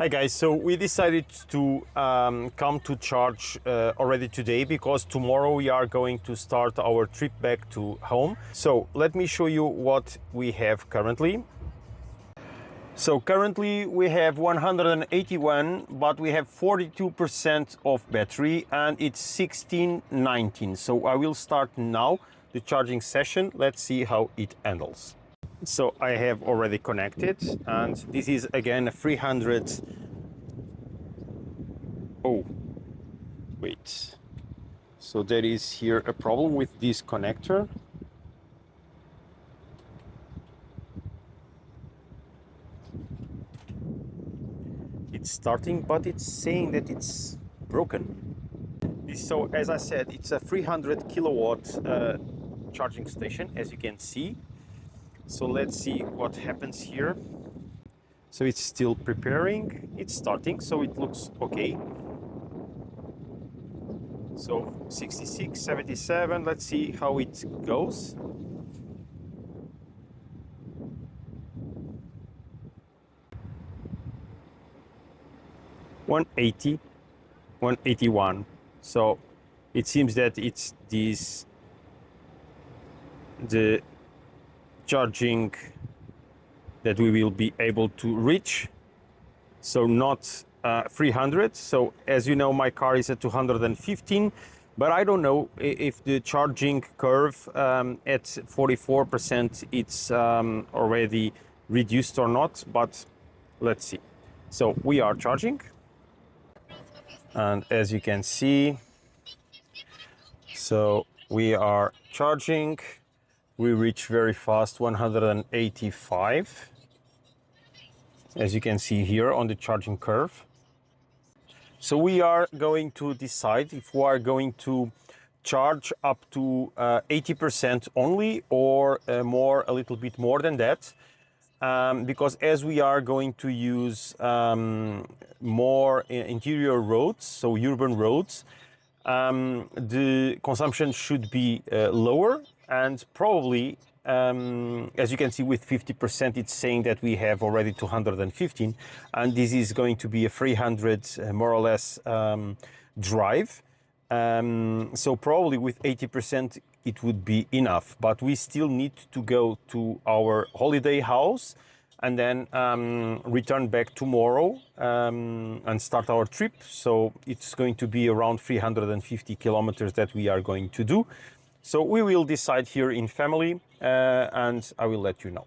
Hi guys, so we decided to come to charge already today because tomorrow we are going to start our trip back to home. So let me show you what we have currently. So currently we have 181, but we have 42% of battery and it's 16:19. So I will start now the charging session. Let's see how it handles. So I have already connected and this is again a 300. Oh, wait. So there is here a problem with this connector. It's starting, but it's saying that it's broken. So as I said, it's a 300 kilowatt charging station, as you can see. So let's see what happens here. So it's still preparing, it's starting, so it looks okay. So 66, 77, let's see how it goes. $180, $181. So it seems that it's the charging that we will be able to reach. So not 300. So as you know, my car is at 215, but I don't know if the charging curve at 44% it's already reduced or not, but let's see. So we are charging. And as you can see, so we are charging. We reach very fast 185, as you can see here on the charging curve. So we are going to decide if we are going to charge up to 80% only or a little bit more than that. Because as we are going to use more interior roads, so urban roads, the consumption should be lower, and probably, as you can see with 50%, it's saying that we have already 215, and this is going to be a 300 more or less drive. So probably with 80% it would be enough, but we still need to go to our holiday house and then return back tomorrow and start our trip. So it's going to be around 350 kilometers that we are going to do. So we will decide here in family and I will let you know.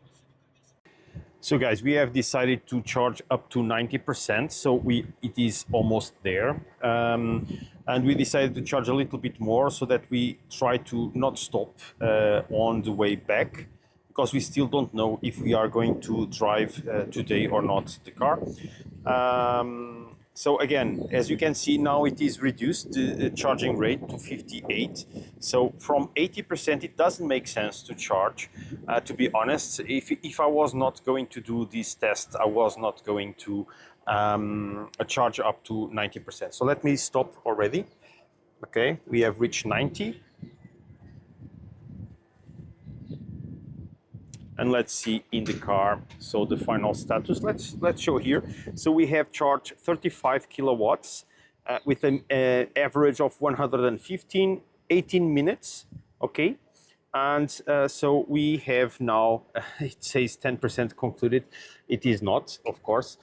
So guys, we have decided to charge up to 90%, so it is almost there. And we decided to charge a little bit more so that we try to not stop on the way back, because we still don't know if we are going to drive today or not the car. So again, as you can see now, it is reduced the charging rate to 58. So from 80%, it doesn't make sense to charge. To be honest, if I was not going to do this test, I was not going to charge up to 90%. So let me stop already. Okay, we have reached 90. And let's see in the car, so the final status. Let's show here. So we have charged 35 kilowatts with an average of 115, 18 minutes. Okay, and so we have now, it says 10% concluded. It is not, of course.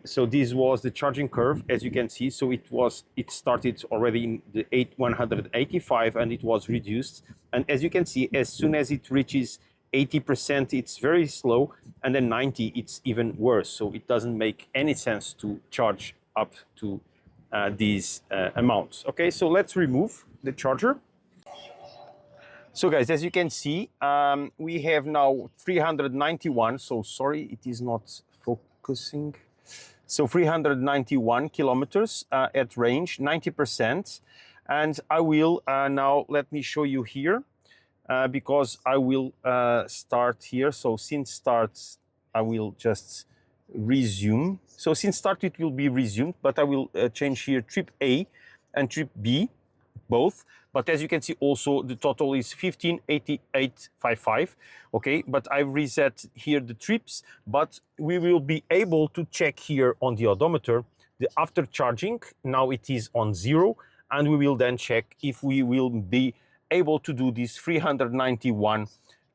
So this was the charging curve, as you can see. So it started already in the 185 and it was reduced. And as you can see, as soon as it reaches 80%, it's very slow, and then 90, it's even worse. So it doesn't make any sense to charge up to these amounts. Okay, so let's remove the charger. So guys, as you can see, we have now 391. So sorry, it is not focusing. So 391 kilometers at range, 90%. And I will now, let me show you here. Because I will start here. So since start, I will just resume. So since start, it will be resumed, but I will change here trip A and trip B both, but as you can see also the total is 1588.55. Okay, but I've reset here the trips, but we will be able to check here on the odometer the after charging. Now it is on 0, and we will then check if we will be able to do these 391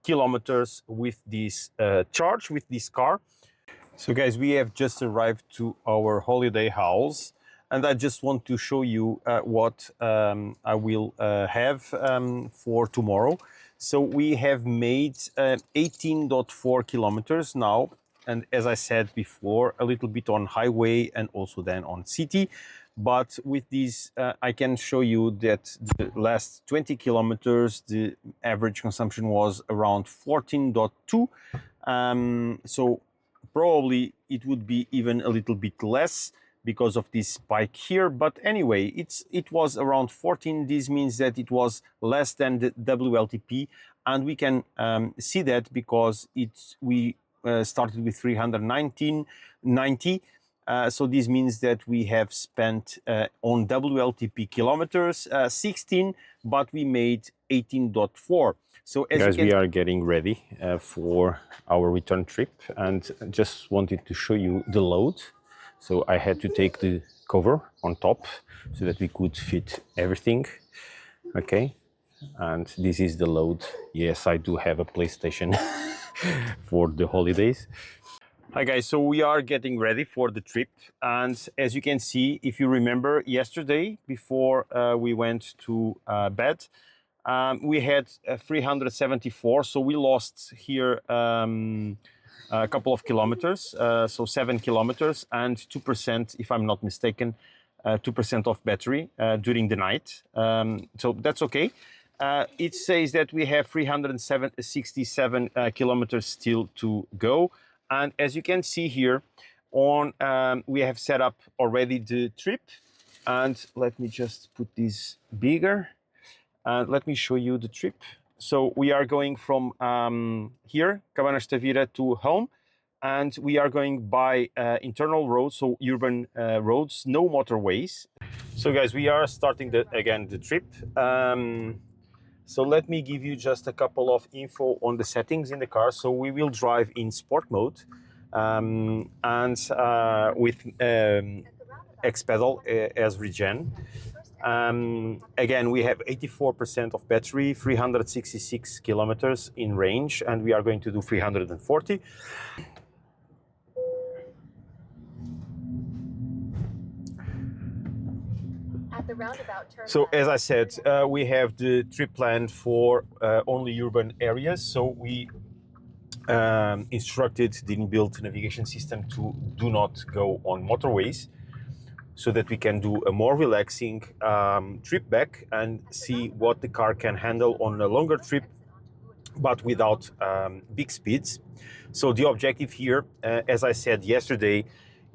kilometers with this charge, with this car. So guys, we have just arrived to our holiday house, and I just want to show you what I will have for tomorrow. So we have made 18.4 kilometers now, and as I said before, a little bit on highway and also then on city. But with these, I can show you that the last 20 kilometers, the average consumption was around 14.2. So probably it would be even a little bit less because of this spike here, but anyway, it was around 14. This means that it was less than the WLTP, and we can see that because we started with 390. So this means that we have spent on WLTP kilometers 16, but we made 18.4. So as guys, we are getting ready for our return trip, and just wanted to show you the load. So I had to take the cover on top so that we could fit everything. Okay, and this is the load. Yes, I do have a PlayStation for the holidays. Hi guys, so we are getting ready for the trip, and as you can see, if you remember yesterday before we went to bed, we had 374, so we lost here a couple of kilometers, so 7 kilometers and 2%, if I'm not mistaken, 2% of battery during the night. So that's okay. It says that we have 367 kilometers still to go. And as you can see here, we have set up already the trip. And let me just put this bigger. And let me show you the trip. So we are going from here, Cabanas de Tavira, to home. And we are going by internal roads, so urban roads, no motorways. So guys, we are starting again the trip. So let me give you just a couple of info on the settings in the car. So we will drive in sport mode and with X-pedal as regen. Again, we have 84% of battery, 366 kilometers in range, and we are going to do 340. So as I said, we have the trip planned for only urban areas. So we instructed the inbuilt navigation system to do not go on motorways, so that we can do a more relaxing trip back and see what the car can handle on a longer trip, but without big speeds. So the objective here, as I said yesterday,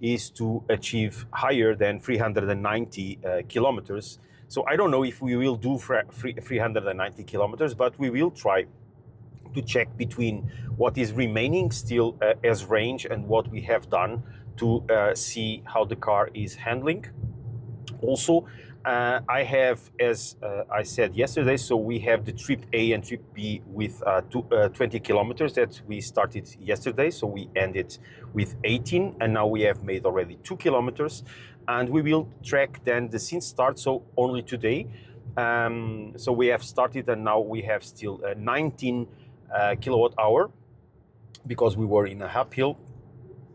is to achieve higher than 390 kilometers. So I don't know if we will do 390 kilometers, but we will try to check between what is remaining still as range and what we have done to see how the car is handling. Also, I have, as I said yesterday, so we have the trip A and trip B with 20 kilometers that we started yesterday. So we ended with 18, and now we have made already 2 kilometers. And we will track then the since start, so only today. So we have started, and now we have still 19 kilowatt hour, because we were in a uphill,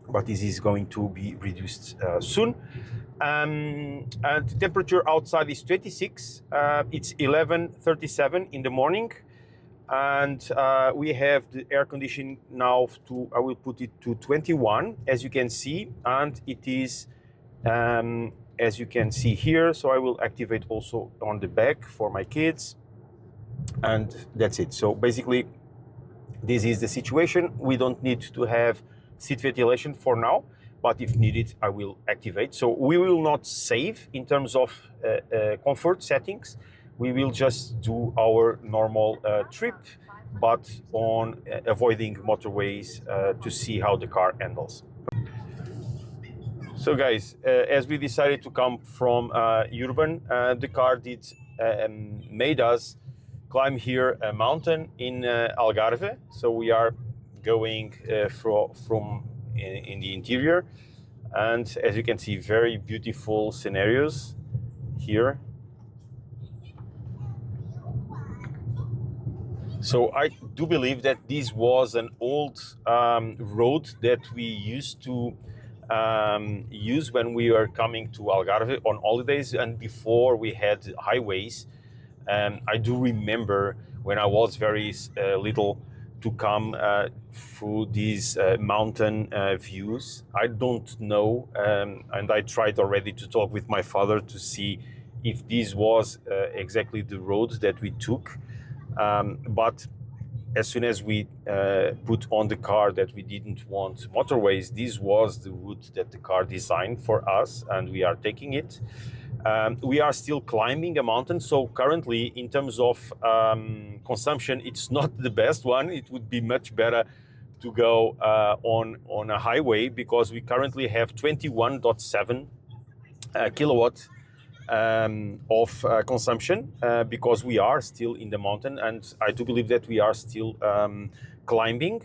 but this is going to be reduced soon. And the temperature outside is 26. It's 11:37 in the morning, and we have the air conditioning now I will put it to 21, as you can see, and it is as you can see here. So I will activate also on the back for my kids, and that's it. So basically, this is the situation. We don't need to have seat ventilation for now, but if needed, I will activate. So we will not save in terms of comfort settings. We will just do our normal trip, but on avoiding motorways to see how the car handles. So guys, as we decided to come from urban, the car did made us climb here a mountain in Algarve. So we are going from in the interior, and as you can see, very beautiful scenarios here. So I do believe that this was an old road that we used to use when we were coming to Algarve on holidays, and before we had highways. I do remember when I was very little to come through these mountain views. I don't know, and I tried already to talk with my father to see if this was exactly the road that we took. But as soon as we put on the car that we didn't want motorways, this was the route that the car designed for us, and we are taking it. We are still climbing a mountain, so currently in terms of consumption, it's not the best one. It would be much better to go on a highway, because we currently have 21.7 kilowatt of consumption, because we are still in the mountain, and I do believe that we are still climbing.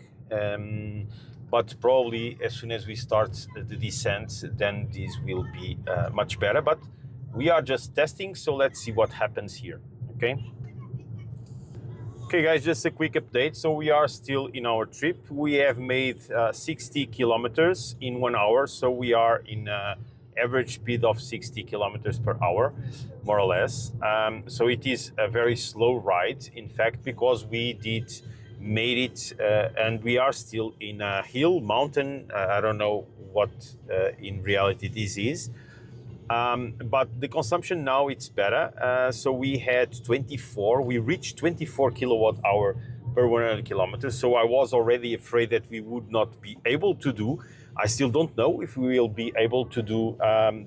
But probably as soon as we start the descent, then this will be much better. But we are just testing, so let's see what happens here. Okay guys, just a quick update. So we are still in our trip. We have made 60 kilometers in 1 hour, so we are in average speed of 60 kilometers per hour, more or less. So it is a very slow ride, in fact, because we made it and we are still in a hill mountain. I don't know what in reality this is. But the consumption now, it's better. So we reached 24 kilowatt hour per 100 kilometers. So I was already afraid that we would not be able to do. I still don't know if we will be able to do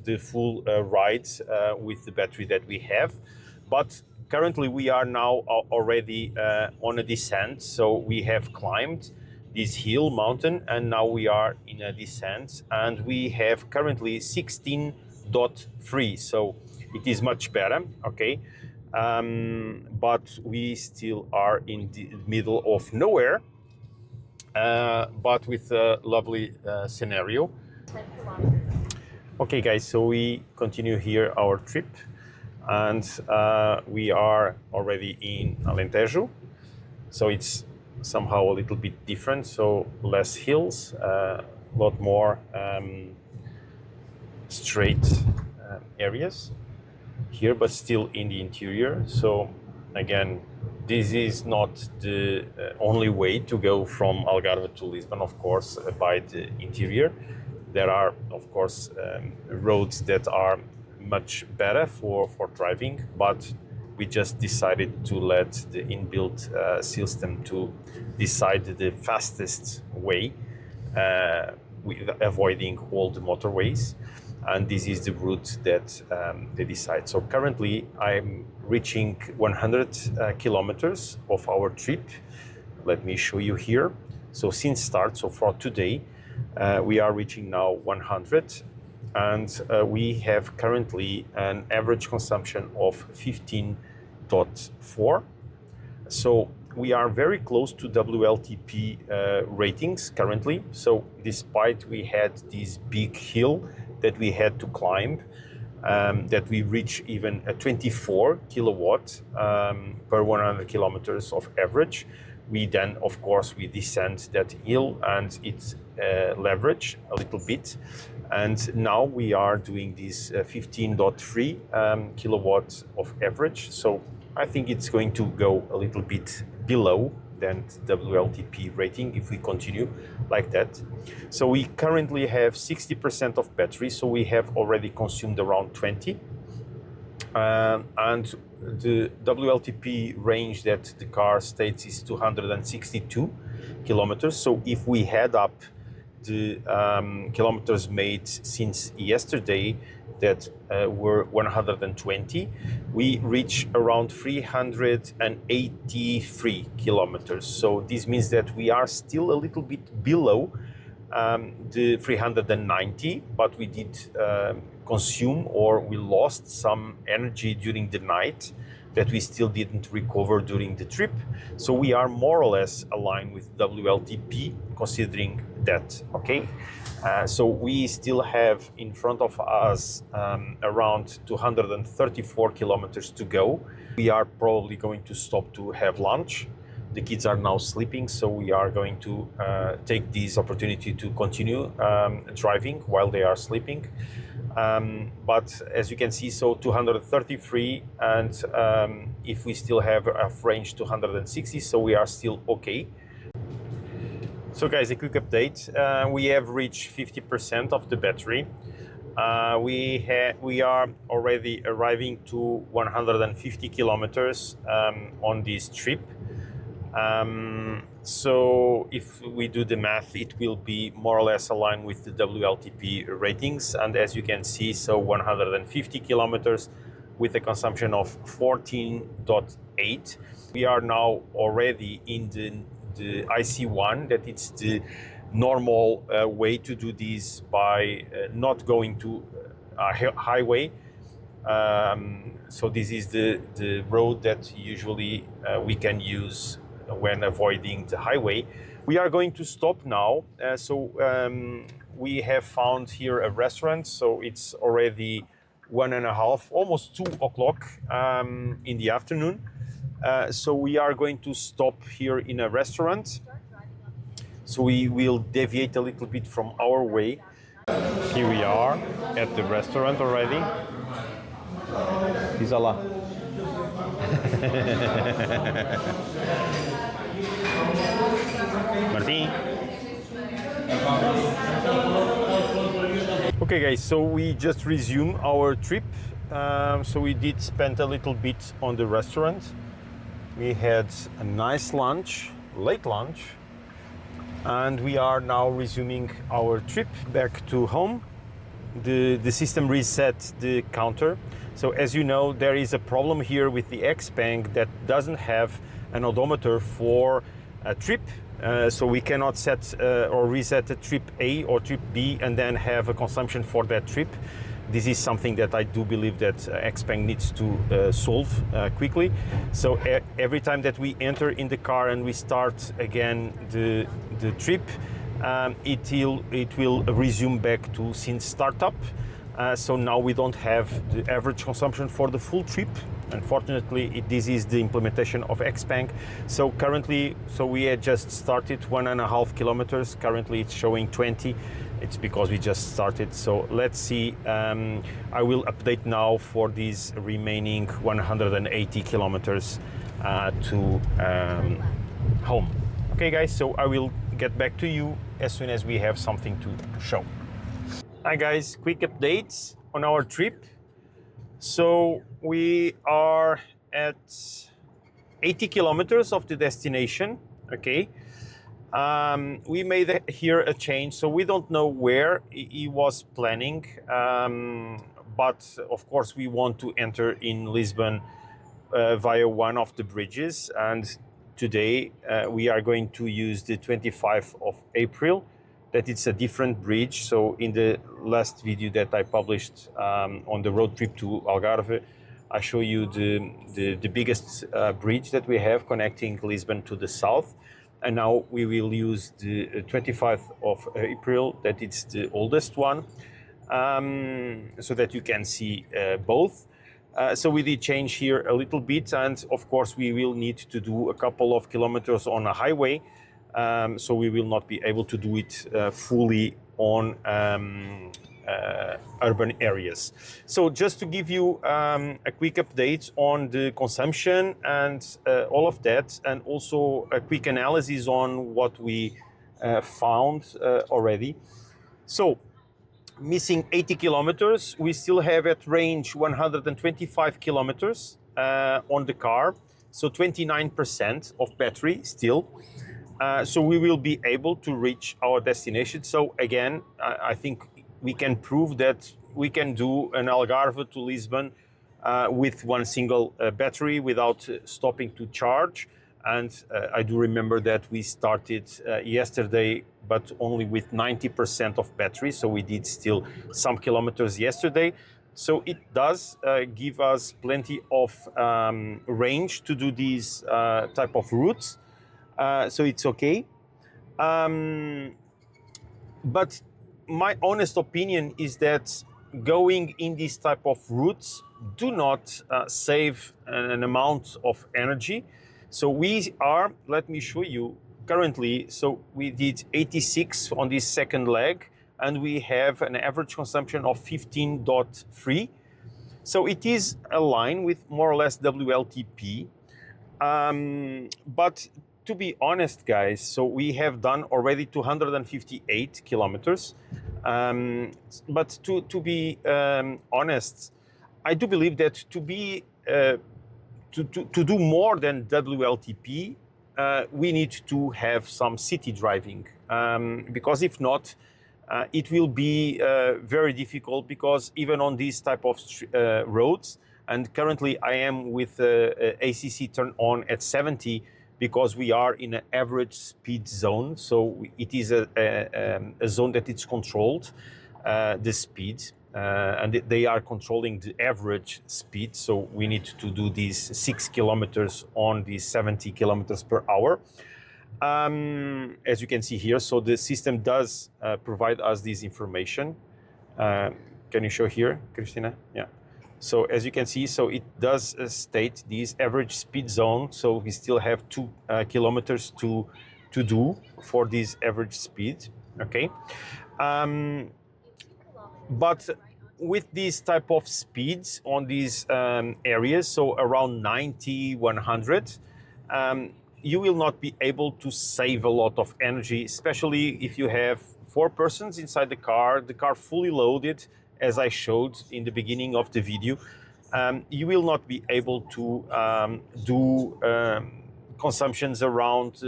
the full ride with the battery that we have. But currently we are now already on a descent. So we have climbed this hill mountain, and now we are in a descent, and we have currently 16.3, so it is much better. Okay, but we still are in the middle of nowhere, but with a lovely scenario. Okay guys, so we continue here our trip, and we are already in Alentejo, so it's somehow a little bit different, so less hills, a lot more straight areas here, but still in the interior. So again, this is not the only way to go from Algarve to Lisbon, of course, by the interior. There are, of course, roads that are much better for driving, but we just decided to let the inbuilt system to decide the fastest way, with avoiding all the motorways. And this is the route that they decide. So currently I'm reaching 100 kilometers of our trip. Let me show you here. So since start, so for today, we are reaching now 100, and we have currently an average consumption of 15.4. So we are very close to WLTP ratings currently. So despite we had this big hill that we had to climb, that we reach even a 24 kilowatt per 100 kilometers of average. We then, of course, we descend that hill and it's leverage a little bit. And now we are doing this 15.3 kilowatts of average. So I think it's going to go a little bit below than WLTP rating if we continue like that. So we currently have 60% of battery, so we have already consumed around 20. And the WLTP range that the car states is 262 kilometers. So if we add up the kilometers made since yesterday that were 120, we reach around 383 kilometers. So this means that we are still a little bit below the 390, but we did consume, or we lost some energy during the night. that we still didn't recover during the trip. So we are more or less aligned with WLTP considering that, okay? So we still have in front of us around 234 kilometers to go. We are probably going to stop to have lunch. The kids are now sleeping, so we are going to take this opportunity to continue driving while they are sleeping. But as you can see, so 233, and if we still have a range 260, so we are still okay. So guys, a quick update. We have reached 50% of the battery. We are already arriving to 150 kilometers on this trip. So if we do the math, it will be more or less aligned with the WLTP ratings. And as you can see, so 150 kilometers with a consumption of 14.8. We are now already in the IC1, that it's the normal way to do this by not going to a highway. So this is the road that usually we can use when avoiding the highway. We are going to stop now. We have found here a restaurant, so it's already 1:30, almost 2 o'clock in the afternoon. So we are going to stop here in a restaurant. So we will deviate a little bit from our way. Here we are at the restaurant already. Isa lá. Martin. Okay guys, so we just resumed our trip. So we did spend a little bit on the restaurant. We had a nice lunch, late lunch, and we are now resuming our trip back to home. The system reset the counter. So as you know, there is a problem here with the XPeng that doesn't have an odometer for a trip. So we cannot set or reset a trip A or trip B and then have a consumption for that trip. This is something that I do believe that XPeng needs to solve quickly. So every time that we enter in the car and we start again the trip, it will resume back to since startup. So now we don't have the average consumption for the full trip. Unfortunately, this is the implementation of XPeng. So currently, we had just started 1.5 kilometers. Currently, it's showing 20. It's because we just started. So let's see. I will update now for these remaining 180 kilometers to home. Okay, guys. So I will get back to you as soon as we have something to show. Hi, guys. Quick updates on our trip. So we are at 80 kilometers of the destination, okay? We made here a change, so we don't know where he was planning, but of course we want to enter in Lisbon via one of the bridges, and today we are going to use the 25th of April. That it's a different bridge. So in the last video that I published on the road trip to Algarve, I show you the biggest bridge that we have connecting Lisbon to the south. And now we will use the 25th of April, that it's the oldest one, so that you can see both. So we did change here a little bit, and of course we will need to do a couple of kilometers on a highway. So we will not be able to do it fully on urban areas. So just to give you a quick update on the consumption and all of that, and also a quick analysis on what we found already. So missing 80 kilometers, we still have at range 125 kilometers on the car. So 29% of battery still. So we will be able to reach our destination. So again, I think we can prove that we can do an Algarve to Lisbon with one single battery without stopping to charge. And I do remember that we started yesterday, but only with 90% of battery. So we did still some kilometers yesterday. So it does give us plenty of range to do these type of routes. So it's okay. But my honest opinion is that going in this type of routes do not save an amount of energy. So we are, let me show you currently, so we did 86 on this second leg, and we have an average consumption of 15.3. So it is aligned with more or less WLTP. But to be honest, guys, so we have done already 258 kilometers. But to be honest, I do believe that to do more than WLTP, we need to have some city driving, because if not, it will be very difficult, because even on these type of roads, and currently I am with ACC turn on at 70, because we are in an average speed zone. So it is a zone that it's controlled, the speed, and they are controlling the average speed. So we need to do these 6 kilometers on these 70 kilometers per hour. As you can see here, so the system does provide us this information. Can you show here, Christina? Yeah. So as you can see, so it does state this average speed zone. So we still have 2 kilometers to do for this average speed. Okay. But with these type of speeds on these areas, so around 90, 100, you will not be able to save a lot of energy, especially if you have 4 persons inside the car fully loaded, as I showed in the beginning of the video. You will not be able to do consumptions around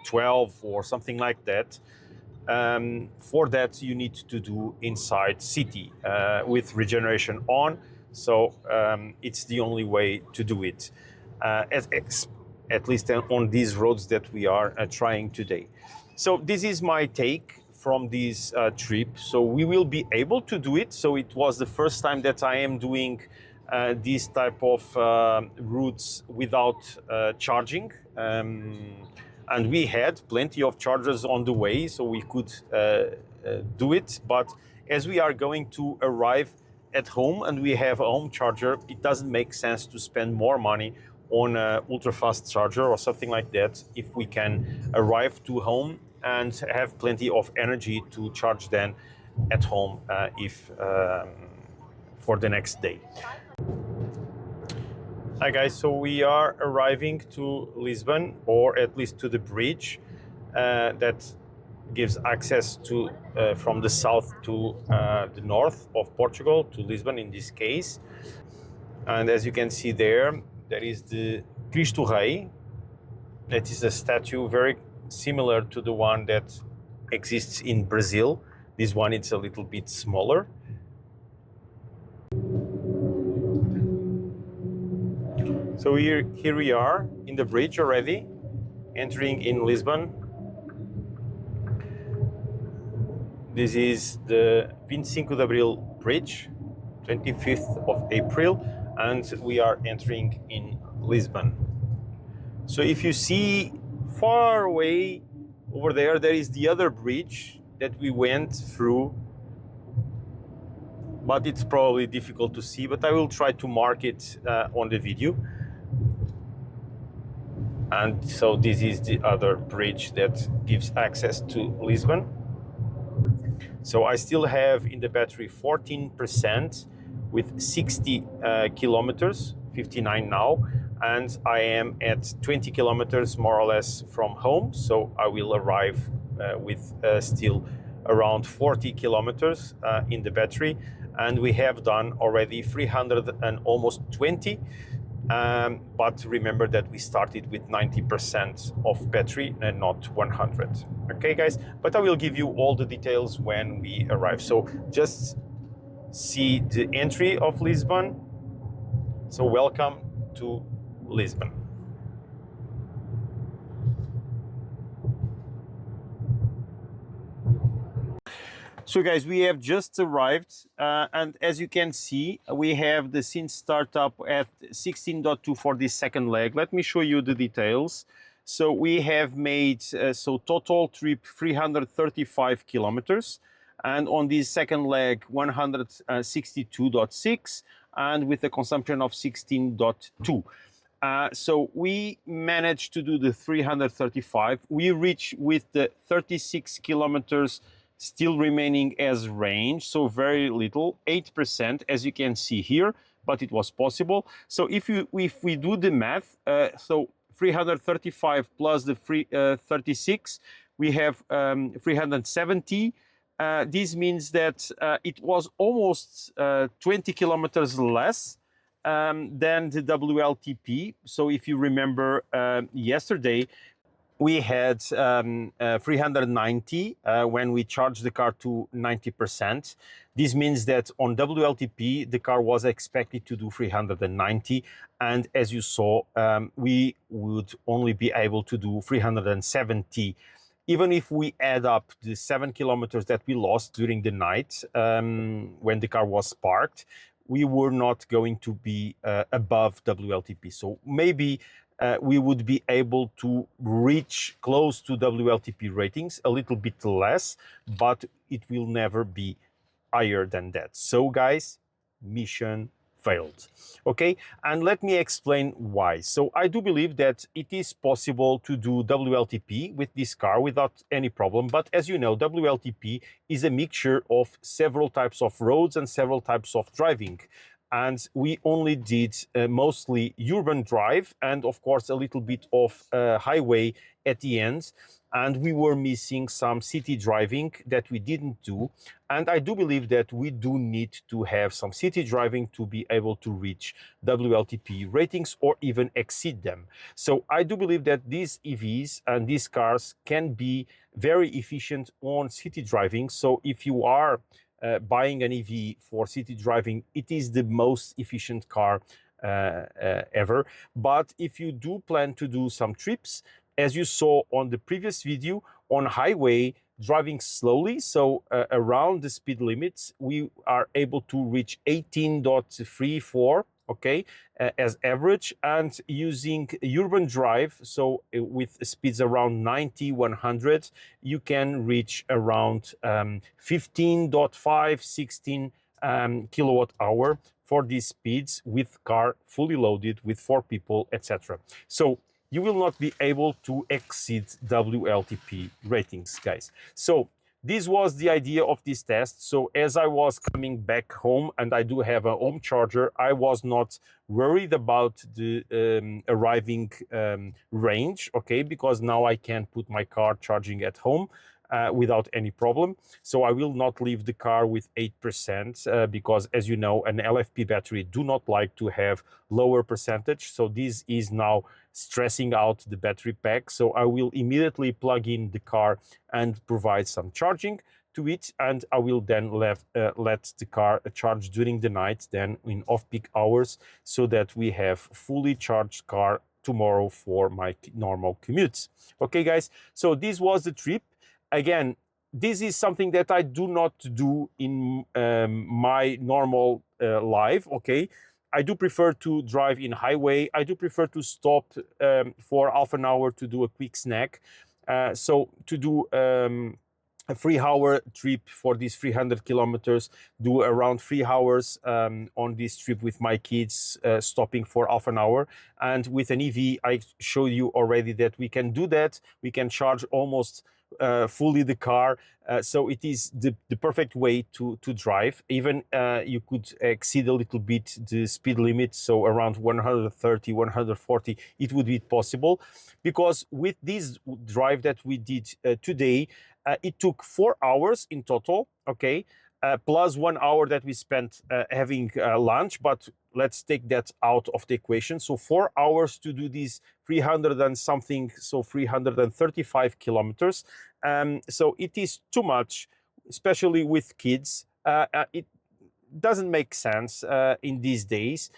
12 or something like that. For that, you need to do inside city with regeneration on. So it's the only way to do it, at least on these roads that we are trying today. So this is my take from this trip. So we will be able to do it. So it was the first time that I am doing this type of routes without charging. And we had plenty of chargers on the way, so we could do it. But as we are going to arrive at home and we have a home charger, it doesn't make sense to spend more money on an ultra-fast charger or something like that if we can arrive to home and have plenty of energy to charge then at home for the next day. Hi guys, so we are arriving to Lisbon, or at least to the bridge that gives access to from the south to the north of Portugal, to Lisbon in this case. And as you can see there is the Cristo Rei. That is a statue very similar to the one that exists in Brazil. This one is a little bit smaller. So here we are in the bridge already, entering in Lisbon. This is the 25 de Abril bridge, 25th of April, and we are entering in Lisbon. So if you see far away over there, there is the other bridge that we went through, but it's probably difficult to see, but I will try to mark it on the video. And so this is the other bridge that gives access to Lisbon. So I still have in the battery 14% with 60 kilometers, 59 now, and I am at 20 kilometers more or less from home. So I will arrive with still around 40 kilometers in the battery, and we have done already 300 and almost 20. But remember that we started with 90% of battery and not 100. Okay, guys, but I will give you all the details when we arrive. So just see the entry of Lisbon. So welcome to Lisbon. So guys, we have just arrived, and as you can see, we have the scene startup at 16.2 for this second leg. Let me show you the details. So we have made, so total trip 335 kilometers, and on this second leg 162.6, and with a consumption of 16.2. So we managed to do the 335. We reached with the 36 kilometers still remaining as range, so very little, 8%, as you can see here, but it was possible. So if we do the math, so 335 plus the 36, we have 370. This means that it was almost 20 kilometers less than the WLTP. So if you remember yesterday, we had 390 when we charged the car to 90%. This means that on WLTP, the car was expected to do 390. And as you saw, we would only be able to do 370. Even if we add up the 7 kilometers that we lost during the night when the car was parked, we were not going to be above WLTP. So maybe we would be able to reach close to WLTP ratings, a little bit less, but it will never be higher than that. So guys, mission failed. Okay, and let me explain why. So I do believe that it is possible to do WLTP with this car without any problem, but as you know, WLTP is a mixture of several types of roads and several types of driving. And we only did mostly urban drive and of course a little bit of highway at the end. And we were missing some city driving that we didn't do. And I do believe that we do need to have some city driving to be able to reach WLTP ratings or even exceed them. So I do believe that these EVs and these cars can be very efficient on city driving. So if you are buying an EV for city driving, it is the most efficient car ever. But if you do plan to do some trips, as you saw on the previous video, on highway, driving slowly, so around the speed limits, we are able to reach 18.34, okay, as average, and using urban drive, so with speeds around 90, 100, you can reach around 15.5, 16 kilowatt hour for these speeds with car fully loaded with 4 people, etc. So you will not be able to exceed WLTP ratings, guys. So this was the idea of this test. So as I was coming back home, and I do have a home charger, I was not worried about the arriving range, okay, because now I can put my car charging at home without any problem. So I will not leave the car with 8% because, as you know, an LFP battery do not like to have lower percentage. So this is now stressing out the battery pack. So I will immediately plug in the car and provide some charging to it, and I will then let the car charge during the night, then in off-peak hours, so that we have fully charged car tomorrow for my normal commutes. Okay, guys, so this was the trip. Again, this is something that I do not do in my normal life, okay? I do prefer to drive in highway. I do prefer to stop for half an hour to do a quick snack. So to do a 3-hour trip for these 300 kilometers, do around 3 hours on this trip with my kids, stopping for half an hour. And with an EV, I showed you already that we can do that. We can charge almost fully the car. So it is the perfect way to drive. Even you could exceed a little bit the speed limit, so around 130, 140, it would be possible. Because with this drive that we did today, it took 4 hours in total, okay, plus 1 hour that we spent having lunch, but let's take that out of the equation. So 4 hours to do these 300 and something, so 335 kilometers. So it is too much, especially with kids. It doesn't make sense in these days.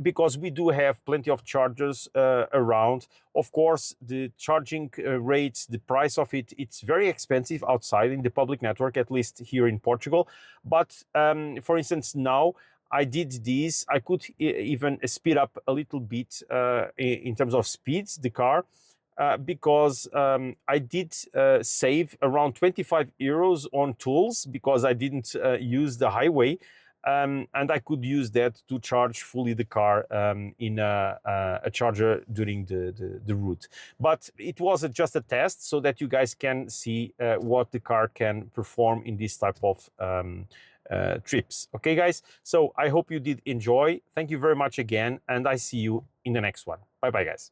because we do have plenty of chargers around. Of course, the charging rates, the price of it, it's very expensive outside in the public network, at least here in Portugal. But for instance, now I did this. I could even speed up a little bit in terms of speeds, the car, because I did save around 25 euros on tools because I didn't use the highway. And I could use that to charge fully the car in a charger during the route. But it was just a test so that you guys can see what the car can perform in this type of trips. Okay, guys? So I hope you did enjoy. Thank you very much again, and I see you in the next one. Bye-bye, guys.